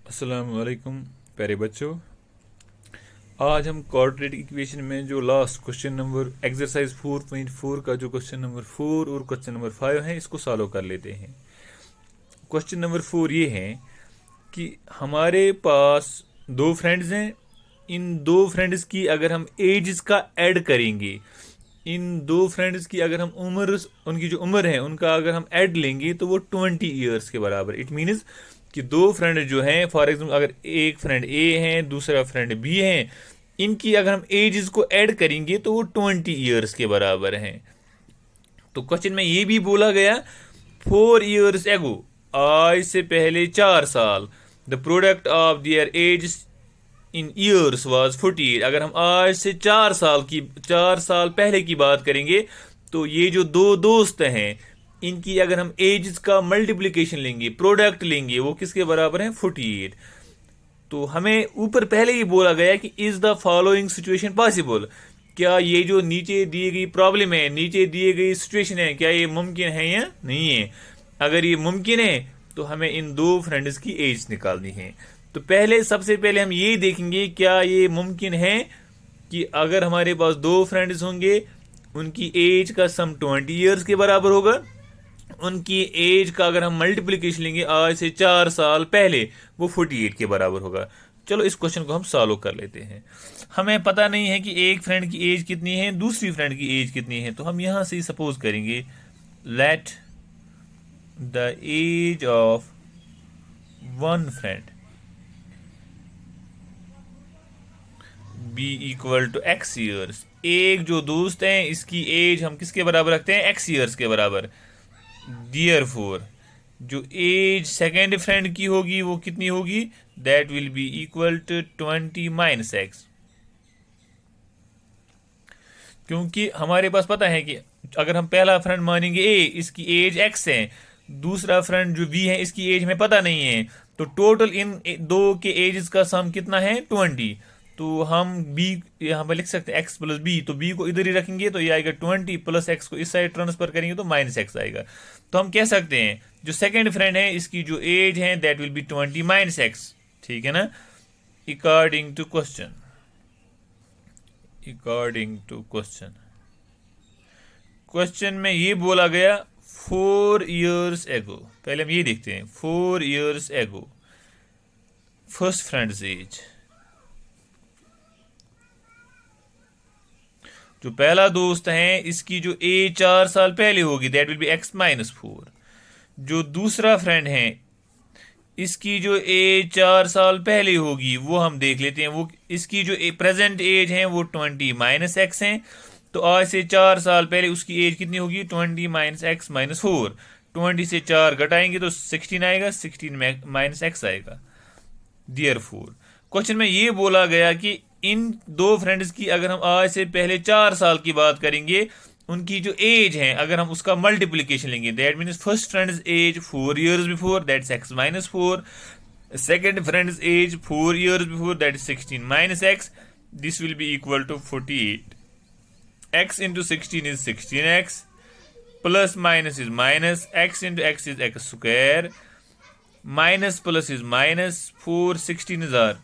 अस्सलाम वालेकुम प्यारे बच्चों। आज हम क्वाड्रेटिक इक्वेशन में जो लास्ट क्वेश्चन नंबर एक्सरसाइज 4.4 का जो क्वेश्चन नंबर 4 और क्वेश्चन नंबर 5 है इसको सॉल्व कर लेते हैं। क्वेश्चन नंबर 4 ये है कि हमारे पास दो फ्रेंड्स हैं। इन दो फ्रेंड्स की अगर हम एज का ऐड करेंगे, इन दो फ्रेंड्स की अगर हम उम्र, उनकी जो उम्र है उनका अगर हम ऐड लेंगे तो वो 20 ईयर्स के बराबर। इट मीन्स कि दो फ्रेंड जो हैं, फॉर एग्जाम्पल अगर एक फ्रेंड ए है दूसरा फ्रेंड बी है, इनकी अगर हम एजेस को ऐड करेंगे तो वो 20 ईयर्स के बराबर हैं। तो क्वेश्चन में ये भी बोला गया 4 ईयर्स एगो, आज से पहले 4 साल, the product of their age in years was 48। अगर हम आज से 4 साल पहले की बात करेंगे तो ये जो दो दोस्त हैं इनकी अगर हम एज का मल्टीप्लीकेशन लेंगे, प्रोडक्ट लेंगे, वो किसके बराबर है 48। तो हमें ऊपर पहले ही बोला गया कि is the following situation possible, क्या ये जो नीचे दी गई प्रॉब्लम है, नीचे दिए गई सिचुएशन है, क्या ये मुमकिन है या नहीं है। अगर ये मुमकिन है तो हमें इन दो फ्रेंड्स की एज निकालनी है। तो सबसे पहले हम ये देखेंगे क्या ये मुमकिन है कि अगर हमारे पास दो फ्रेंड्स होंगे उनकी एज का सम 20 ईयर्स के बराबर होगा, उनकी एज का अगर हम मल्टीप्लीकेशन लेंगे आज से 4 साल पहले वो 48 के बराबर होगा। चलो इस क्वेश्चन को हम सॉल्व कर लेते हैं। हमें पता नहीं है कि एक फ्रेंड की एज कितनी है, दूसरी फ्रेंड की एज कितनी है, तो हम यहां से सपोज करेंगे let the age of one friend be equal to X years. एक जो दोस्त है इसकी एज हम किसके बराबर रखते हैं, एक्स ईयर्स के बराबर। डियर फोर जो एज सेकेंड फ्रेंड की होगी वो कितनी होगी, that will be equal to 20 - x। क्योंकि हमारे पास पता है कि अगर हम पहला फ्रेंड मानेंगे ए, इसकी एज एक्स है, दूसरा फ्रेंड जो बी है इसकी एज हमें पता नहीं है, तो टोटल इन दो के एजेस का सम कितना है 20। तो हम बी यहाँ पर लिख सकते हैं एक्स प्लस बी, तो बी को इधर ही रखेंगे तो ये आएगा 20 प्लस एक्स को इस साइड ट्रांसफर करेंगे तो माइनस एक्स आएगा। तो हम कह सकते हैं जो सेकेंड फ्रेंड है इसकी जो एज है दैट विल बी 20 - x। ठीक है ना। According to question, according to question, question में ये बोला गया 4 ईयर्स एगो। पहले हम ये देखते हैं 4 years ago first friend's as. जो पहला दोस्त है इसकी जो एज 4 साल पहले होगी दैट विल बी x - 4। जो दूसरा फ्रेंड है इसकी जो एज 4 साल पहले होगी वो हम देख लेते हैं। वो इसकी जो प्रेजेंट एज है वो 20 - x है। तो आज से 4 साल पहले उसकी एज कितनी होगी 20 - x - 4। 20 से 4 घटाएंगे तो 16 आएगा, 16 - x आएगा। डियर फोर क्वेश्चन में ये बोला गया कि इन दो फ्रेंड्स की अगर हम आज से पहले 4 साल की बात करेंगे, उनकी जो एज है अगर हम उसका मल्टीप्लीकेशन लेंगे that means first friend's age 4 years before that's x - 4, second friend's age 4 years before that is 16 - x। This will be equal to 48। x into 16 is 16x, plus minus is minus, x into x is x square, minus plus is minus, 4 16 is r,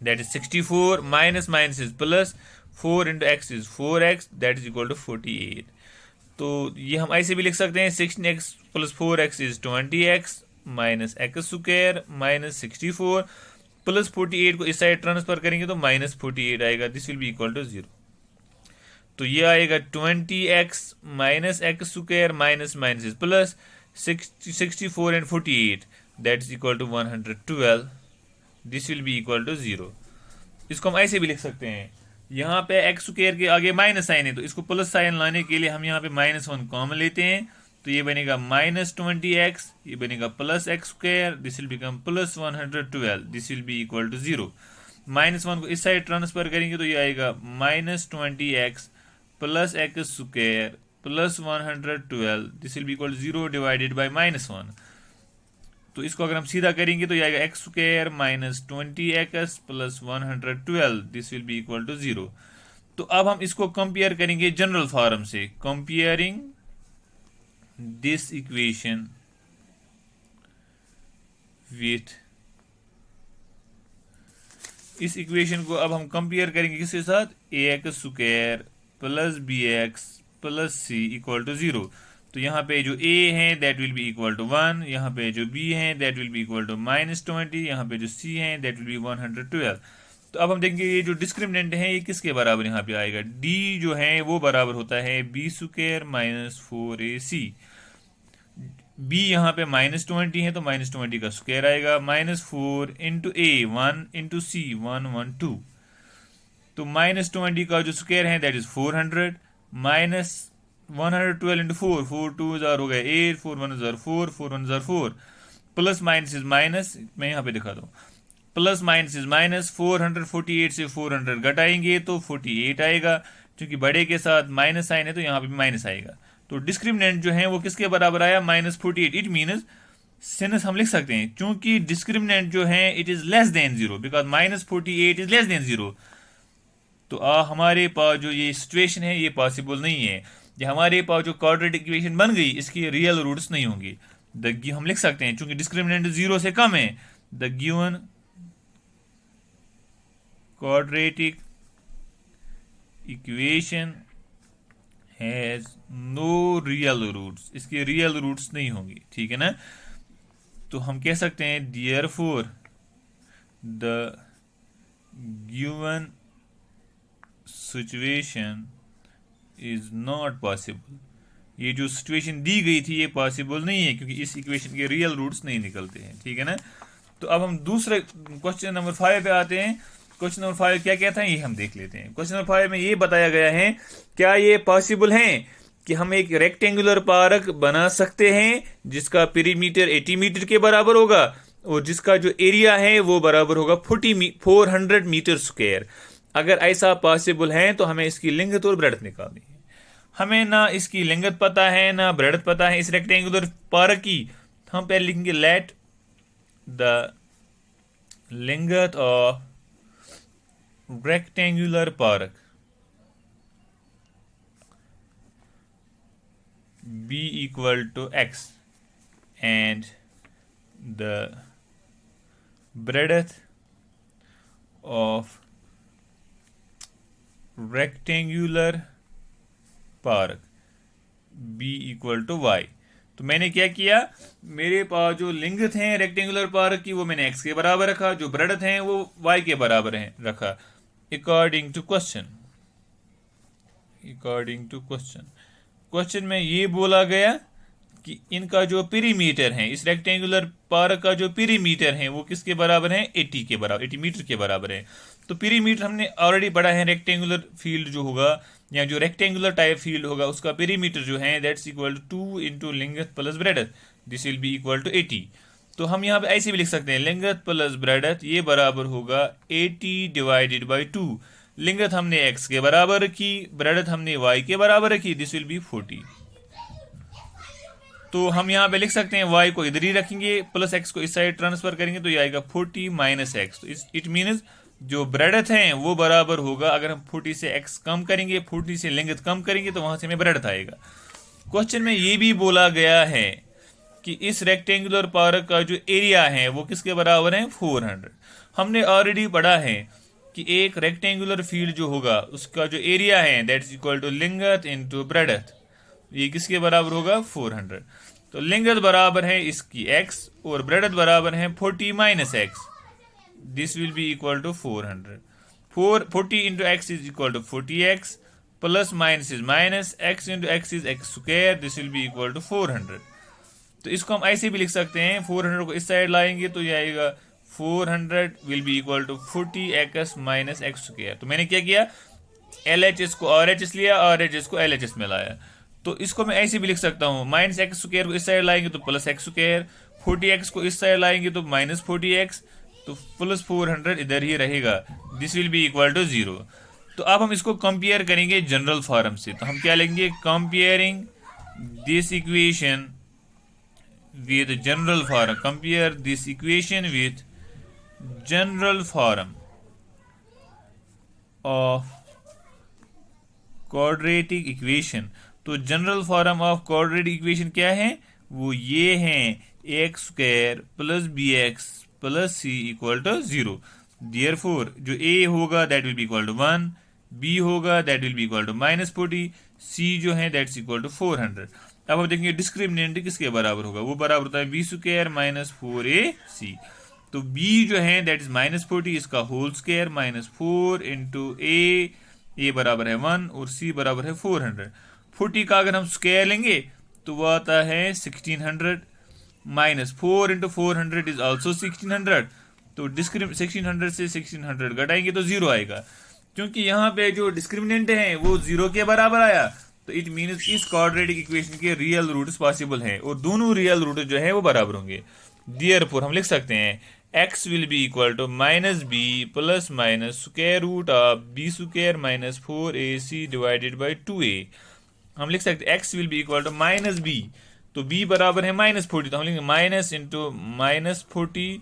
that is 64, minus minus is plus, 4 into x is 4x, that is equal to 48। तो ये हम ऐसे भी लिख सकते हैं 16x plus 4x is 20x minus x square minus 64 plus 48 को इस साइड ट्रांसफर करेंगे तो minus 48 आएगा। This will be equal to 0। तो ये आएगा 20x minus X square minus minus is plus 64 and 48 that is equal to 112। This will be equal to 0। इसको हम ऐसे भी लिख सकते हैं, यहाँ पे एक्स स्क्वायर के आगे माइनस साइन है तो इसको प्लस साइन लाने के लिए हम यहाँ पे -1 कॉमन लेते हैं। तो ये बनेगा -20x, ये बनेगा plus X square, this will become plus 112, this will be equal to 0। -1 को इस साइड ट्रांसफर करेंगे तो ये आएगा -20x plus X square plus 112, this will be equal 0 divided by -1। तो इसको अगर हम सीधा करेंगे तो ये आएगा x square minus 20x plus 112, this will be equal to 0। तो अब हम इसको कंपेयर करेंगे जनरल फॉर्म से। कंपेयरिंग दिस इक्वेशन विथ इस इक्वेशन को अब हम कंपेयर करेंगे किसके साथ, a x square plus b x plus c equal to 0। तो यहाँ पे जो a है that will be equal to 1, यहाँ पे जो b है that will be equal to -20, यहाँ पे जो c है दैट विल बी 112। तो अब हम देखेंगे ये जो डिस्क्रिमिनेंट है ये किसके बराबर यहाँ पे आएगा, d जो है वो बराबर होता है b square minus 4ac। b यहाँ पे -20 है तो -20 का स्क्वायर आएगा, -4 इंटू a 1 इंटू c 112। तो -20 का जो स्क्वायर है दैट इज 400 माइनस 112 इंटू 4, 4 2 हो गए 8, 4 1 4, 4 1 4, प्लस माइनस इज माइनस, मैं यहाँ पे दिखाता हूँ, प्लस माइनस इज माइनस, 448 से 400 घटाएंगे तो 48 आएगा, क्योंकि बड़े के साथ माइनस साइन है तो यहाँ पे भी माइनस आएगा। तो डिस्क्रिमिनेंट जो है वो किसके बराबर आया, -48। इट मीन्स सिंस हम लिख सकते हैं क्योंकि डिस्क्रिमिनेंट जो है it is less than 0, because -48 is less than 0। तो हमारे पास जो ये सिचुएशन है ये पॉसिबल नहीं है। ये हमारे पास जो क्वाड्रेटिक इक्वेशन बन गई इसकी रियल रूट्स नहीं होंगी। हम लिख सकते हैं क्योंकि डिस्क्रिमिनेंट 0 से कम है, the given quadratic equation has no real roots, इसके रियल रूट्स नहीं होंगी, ठीक है ना। तो हम कह सकते हैं therefore the given situation is not possible. ये जो सिचुएशन दी गई थी ये पॉसिबल नहीं है क्योंकि इस इक्वेशन के रियल रूट्स नहीं निकलते हैं, ठीक है ना। तो अब हम दूसरे क्वेश्चन नंबर 5 पे आते हैं। क्वेश्चन नंबर 5 क्या था ये हम देख लेते हैं। क्वेश्चन नंबर 5 में ये बताया गया है क्या ये पॉसिबल है कि हम एक रेक्टेंगुलर पार्क बना सकते हैं जिसका पेरीमीटर 80 मीटर के बराबर होगा और जिसका जो एरिया है वो बराबर होगा 400 मीटर स्क्वायर। अगर ऐसा पॉसिबल है तो हमें इसकी लेंथ और ब्रेड्थ निकालनी है। हमें ना इसकी लेंथ पता है ना ब्रेड्थ पता है इस रेक्टेंगुलर पार्क की। हम पहले लिखेंगे let the length of rectangular park be equal to x and the breadth of rectangular park b equal to y। तो मैंने क्या किया, मेरे पास जो लेंथ है रेक्टेंगुलर पार्क की वो मैंने x के बराबर रखा, जो ब्रेडथ है वो y के बराबर है रखा अकॉर्डिंग टू क्वेश्चन। क्वेश्चन में ये बोला गया कि इनका जो पेरीमीटर है इस रेक्टेंगुलर पार्क का जो पेरीमीटर है वो किसके बराबर है, 80 के बराबर, 80 मीटर के बराबर है। तो पेरीमीटर हमने ऑलरेडी पढ़ा है, रेक्टेंगुलर फील्ड जो होगा या जो रेक्टेंगुलर टाइप फील्ड होगा उसका पेरीमीटर जो है that's equal to 2 into length plus breadth, this will be equal to 80। तो हम यहाँ पे ऐसे भी लिख सकते हैं लेंथ प्लस ब्रेडथ ये बराबर होगा 80 डिवाइडेड बाई 2। लेंथ हमने x के बराबर रखी, ब्रेडथ हमने y के बराबर रखी, दिस विल बी 40। तो हम यहाँ पे लिख सकते हैं y को इधर ही रखेंगे प्लस x को इस साइड ट्रांसफर करेंगे तो ये आएगा 40 माइनस x। तो इट मीन्स जो ब्रेडथ है वो बराबर होगा, अगर हम 40 से x कम करेंगे, 40 से लेंथ कम करेंगे तो वहां से हमें ब्रेडथ आएगा। क्वेश्चन में ये भी बोला गया है कि इस रेक्टेंगुलर पार्क का जो एरिया है वो किसके बराबर है, 400। हमने ऑलरेडी पढ़ा है कि एक रेक्टेंगुलर फील्ड जो होगा उसका जो एरिया है that's equal to length into breadth, ये किसके बराबर होगा, 400। तो लेंथ बराबर है इसकी x और ब्रेडथ बराबर है 40 minus x, this will be equal to 400। 40 into X is equal to 40x plus minus is minus, x into X is x square, this will be equal to 400। तो इसको हम ऐसे भी लिख सकते हैं, 400 को इस साइड लाएंगे तो ये आएगा 400 will be equal to 40x minus X square. तो मैंने क्या किया, LHS को RHS लिया, RHS को LHS में लाया। तो इसको मैं ऐसे भी लिख सकता हूँ, माइनस एक्स स्क्वायर को इस साइड लाएंगे तो प्लस एक्स स्क्वायर, 40x को इस साइड लाएंगे तो माइनस 40x, तो प्लस 400 इधर ही रहेगा, this will be equal to 0। तो अब हम इसको कंपेयर करेंगे जनरल फॉर्म से। तो हम क्या लेंगे, comparing this equation with general form, compare this equation with general form of quadratic equation। तो general form of quadratic equation क्या है, वो ये है ax square plus bx plus c equal to 0। Therefore जो ए होगा that will be equal to 1, b होगा that will be equal to -40, c जो है दैट्स इक्वल टू 400। अब हम देखेंगे डिस्क्रिमिनेंट किसके बराबर होगा, वो बराबर होता है बी स्क्वायर माइनस 4ac। तो b जो है दैट इज -40, इसका होल स्क्वायर -4 इंटू ए बराबर है 1 और c बराबर है 400। 40 का अगर हम स्क्वायर लेंगे तो वो आता है 1600, -4 इंटू 400 इज ऑल्सो 1600। तो 1600 से 1600 घटाएंगे तो 0 आएगा। क्योंकि यहाँ पे जो डिस्क्रिमिनेंट है वो 0 के बराबर आया, तो इट मीन्स इस क्वाड्रेटिक इक्वेशन के रियल रूट्स पॉसिबल हैं और दोनों रियल रूट जो है वो बराबर होंगे। देयरफॉर हम लिख सकते हैं x will be equal to -b plus minus square root of b square minus 4ac divided by 2a। हम लिख सकते हैं x will be equal to -b, तो b बराबर है -40, तो हम लिखेंगे माइनस इंटू -40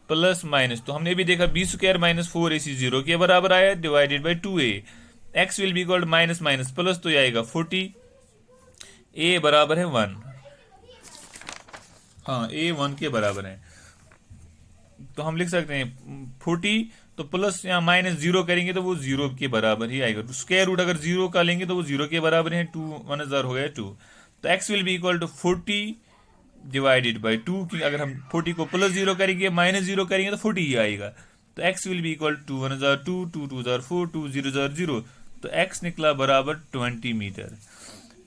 प्लस माइनस, तो हमने भी देखा b स्क्वायर माइनस 4ac 0 के बराबर आया divided by 2a। x will be equal to minus minus plus, तो ये आएगा 40, a बराबर है 1। हाँ a 1 के बराबर है, तो हम लिख सकते हैं 40, तो प्लस यहाँ माइनस 0 करेंगे तो वो 0 के बराबर ही आएगा। तो स्क्वायर रूट अगर 0 का लेंगे तो वो 0 के बराबर है, 2 1000 हो गया 2। तो x will be equal to 40 divided by 2, कि अगर हम 40 को प्लस 0 करेंगे माइनस 0 करेंगे तो 40 ही आएगा। तो x will be equal to 1 1000 2, 2 2000 4, 2 0 0, तो x निकला बराबर 20 मीटर।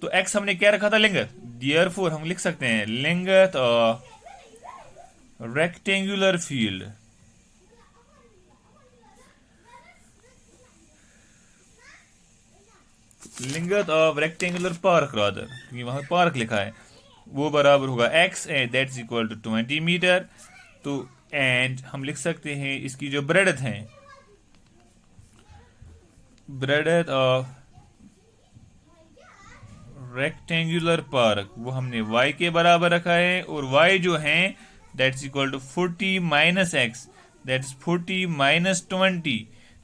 तो x हमने क्या रखा था, लेंगथ। देयरफॉर हम लिख सकते हैं length of rectangular field length of rectangular park rather, क्योंकि वहां पार्क लिखा है, वो बराबर होगा x and that's equal to 20 metre. तो एंड हम लिख सकते हैं इसकी जो ब्रेडथ है, ब्रेडथ ऑफ रेक्टेंगुलर पार्क वो हमने y के बराबर रखा है, और y जो है that's equal to 40 minus x, that's 40 minus 20,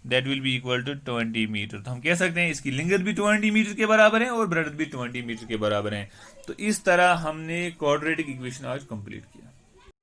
that will be equal to 20 metre. तो हम कह सकते हैं इसकी लेंथ भी 20 मीटर के बराबर है और ब्रेडथ भी 20 मीटर के बराबर है। तो इस तरह हमने क्वाड्रेटिक इक्वेशन आज कंप्लीट किया।